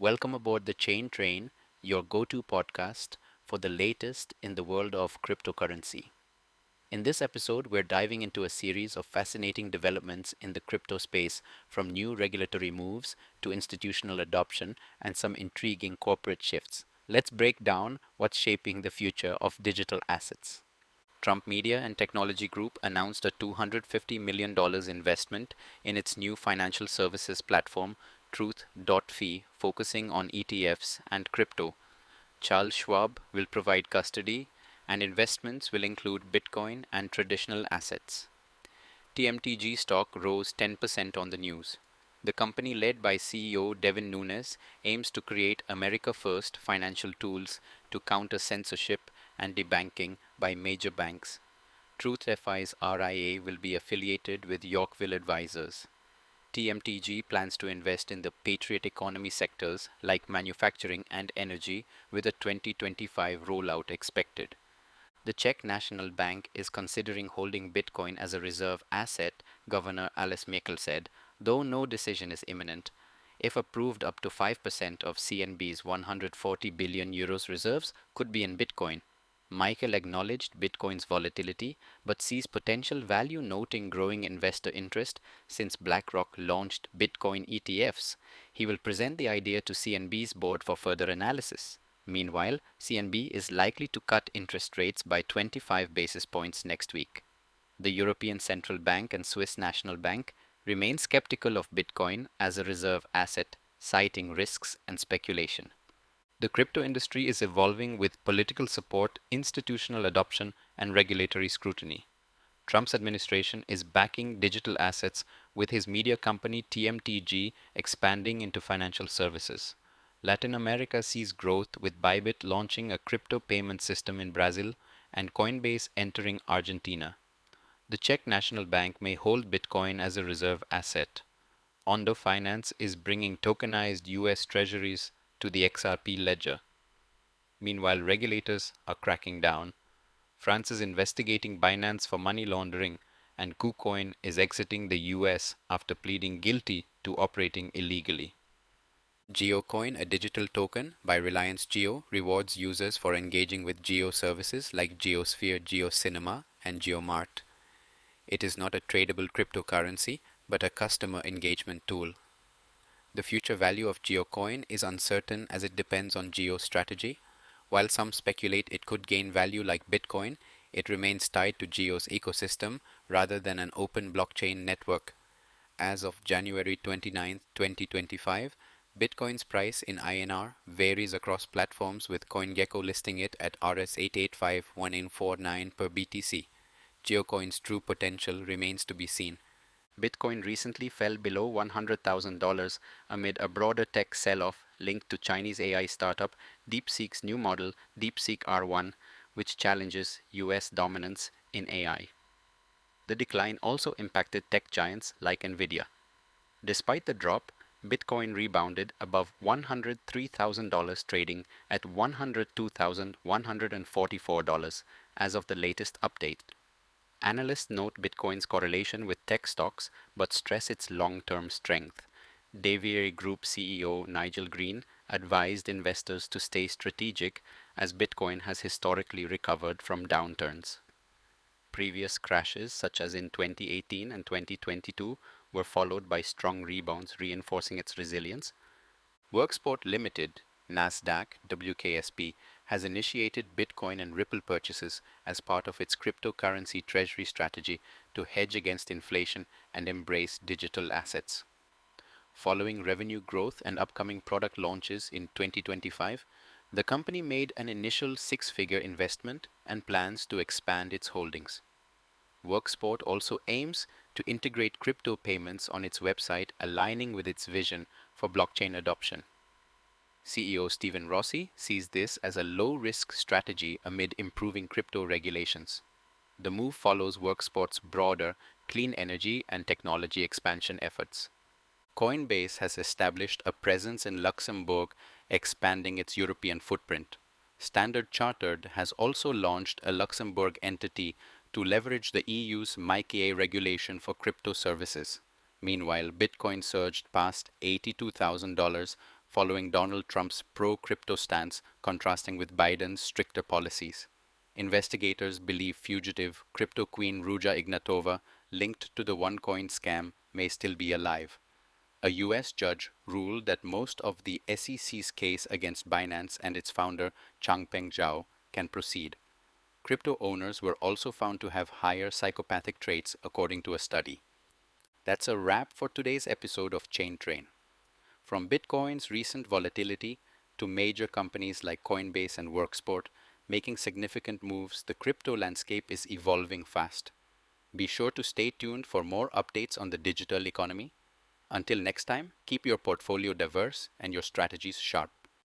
Welcome aboard the Chain Train, your go to podcast for the latest in the world of cryptocurrency. In this episode, we're diving into a series of fascinating developments in the crypto space, from new regulatory moves to institutional adoption and some intriguing corporate shifts. Let's break down what's shaping the future of digital assets. Trump Media and Technology Group announced a $250 million investment in its new financial services platform, Truth.fi, focusing on ETFs and crypto. Charles Schwab will provide custody, and investments will include Bitcoin and traditional assets. TMTG stock rose 10% on the news. The company, led by CEO Devin Nunes, aims to create America First financial tools to counter censorship and debanking by major banks. TruthFI's RIA will be affiliated with Yorkville Advisors. TMTG plans to invest in the patriot economy sectors like manufacturing and energy, with a 2025 rollout expected. The Czech National Bank is considering holding Bitcoin as a reserve asset, Governor Alice Merkel said, though no decision is imminent. If approved, up to 5% of CNB's 140 billion euros reserves could be in Bitcoin. Michael acknowledged Bitcoin's volatility but sees potential value, noting growing investor interest since BlackRock launched Bitcoin ETFs. He will present the idea to CNB's board for further analysis. Meanwhile, CNB is likely to cut interest rates by 25 basis points next week. The European Central Bank and Swiss National Bank remain skeptical of Bitcoin as a reserve asset, citing risks and speculation. The crypto industry is evolving with political support, institutional adoption, and regulatory scrutiny. Trump's administration is backing digital assets, with his media company TMTG expanding into financial services. Latin America sees growth, with Bybit launching a crypto payment system in Brazil and Coinbase entering Argentina. The Czech National Bank may hold Bitcoin as a reserve asset. Ondo Finance is bringing tokenized US Treasuries to the XRP ledger. Meanwhile, regulators are cracking down. France is investigating Binance for money laundering, and KuCoin is exiting the US after pleading guilty to operating illegally. Jio Coin, a digital token by Reliance Jio, rewards users for engaging with Jio services like JioSphere, JioCinema, and JioMart. It is not a tradable cryptocurrency, but a customer engagement tool. The future value of Jio Coin is uncertain, as it depends on Jio's strategy. While some speculate it could gain value like Bitcoin, it remains tied to Jio's ecosystem rather than an open blockchain network. As of January 29, 2025, Bitcoin's price in INR varies across platforms, with CoinGecko listing it at Rs 885,1849 per BTC. Geocoin's true potential remains to be seen. Bitcoin recently fell below $100,000 amid a broader tech sell-off linked to Chinese AI startup DeepSeek's new model, DeepSeek R1, which challenges US dominance in AI. The decline also impacted tech giants like Nvidia. Despite the drop, Bitcoin rebounded above $103,000, trading at $102,144 as of the latest update. Analysts note Bitcoin's correlation with tech stocks but stress its long-term strength. Deviary Group CEO Nigel Green advised investors to stay strategic, as Bitcoin has historically recovered from downturns. Previous crashes, such as in 2018 and 2022, were followed by strong rebounds, reinforcing its resilience. Worksport Limited, Nasdaq, WKSP, has initiated Bitcoin and Ripple purchases as part of its cryptocurrency treasury strategy to hedge against inflation and embrace digital assets. Following revenue growth and upcoming product launches in 2025, the company made an initial six-figure investment and plans to expand its holdings. Worksport also aims to integrate crypto payments on its website, aligning with its vision for blockchain adoption. CEO Stephen Rossi sees this as a low-risk strategy amid improving crypto regulations. The move follows Worksport's broader clean energy and technology expansion efforts. Coinbase has established a presence in Luxembourg, expanding its European footprint. Standard Chartered has also launched a Luxembourg entity to leverage the EU's MiCA regulation for crypto services. Meanwhile, Bitcoin surged past $82,000 following Donald Trump's pro-crypto stance contrasting with Biden's stricter policies. Investigators believe fugitive crypto queen Ruja Ignatova, linked to the OneCoin scam, may still be alive. A U.S. judge ruled that most of the SEC's case against Binance and its founder Changpeng Zhao can proceed. Crypto owners were also found to have higher psychopathic traits according to a study. That's a wrap for today's episode of Chain Train. From Bitcoin's recent volatility to major companies like Coinbase and Worksport making significant moves, the crypto landscape is evolving fast. Be sure to stay tuned for more updates on the digital economy. Until next time, keep your portfolio diverse and your strategies sharp.